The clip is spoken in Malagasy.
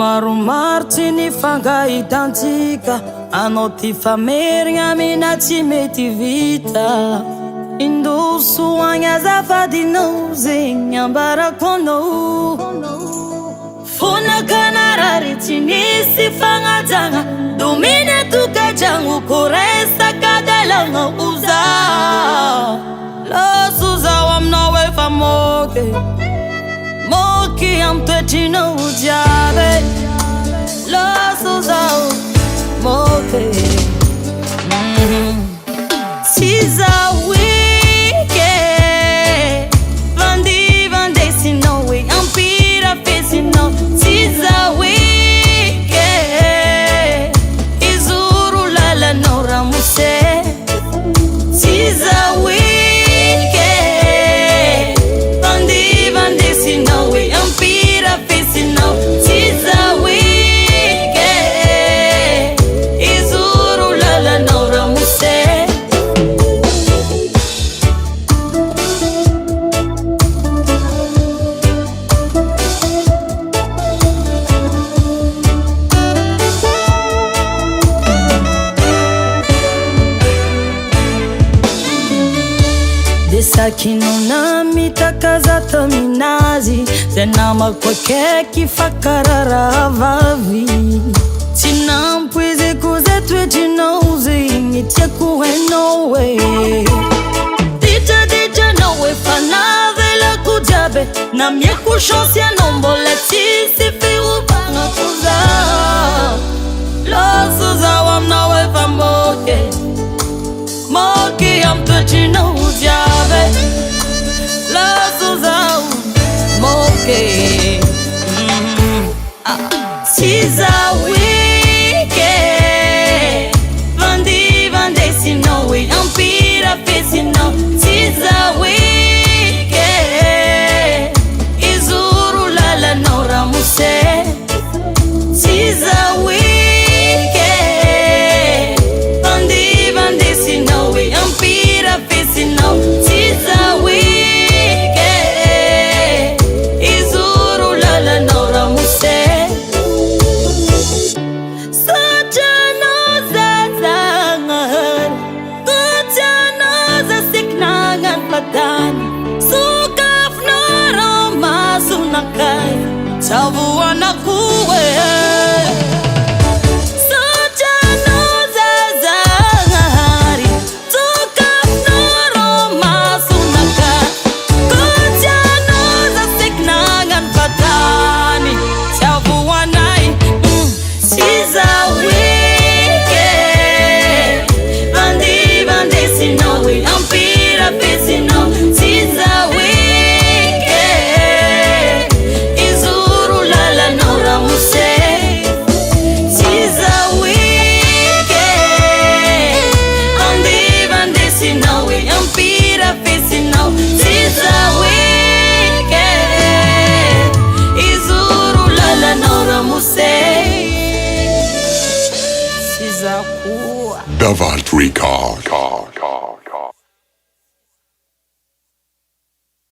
maromaro tsy nifangahitantsika, anao ty famerigna mina tsy mety vita. Indosoagny azafadinao zegny ambarako anao. Fonakanarary tsy nisy fagnajagna, domina tokatragno ko resaka dalagna oza. Laso zaho aminao efa moky, moky amy toetrinao jiaby. Laso zaho moky, Tsy Zaho Eky, vandesinao e ampira fesinao. Tsy Zaho Eky, izoro lalanao ramose. Tsy Zaho Eky, vandesinao e ampira fesinao. Tsy Zaho Eky, izoro lalanao ramose. Sakinona mitakaza taminazy, zay namako akaiky fa karara vavy. Tsy nampoiziko zay toetrinao zegny tiako hainao e. Ditranao efa navelako jiaby, namiako chance anao mbola tsisy firovagnako zaho. Laso zaho aminao efa moky, moky amy toetrinao jiaby. Laso zaho moky, Tsy Zaho Eky, vandesinao e ampira fesinao. Tsy Zaho Eky, izoro lalanao ramose. Tsy Zaho Eky, vandesinao e ampira fesinao. Tsy Zaho Eky, izoro lalanao ramose. Sotrano zazagnahary, kotrano zasiknagnan patany. Sokafinao ramason-nakay, tsavoanako e. Sotrano zazagnahary, sokafinao ramason-nakay. Kotrano zasiknagnan patany, tsavoanay. Tsy Zaho Eky, vandesinao e ampira fesinao. Tsy Zaho Eky, izoro lalanao ramose. Tsy Zaho Eky, vandesinao e ampira fesinao. Tsy Zaho Eky, izoro lalanao ramose. Davanti Record.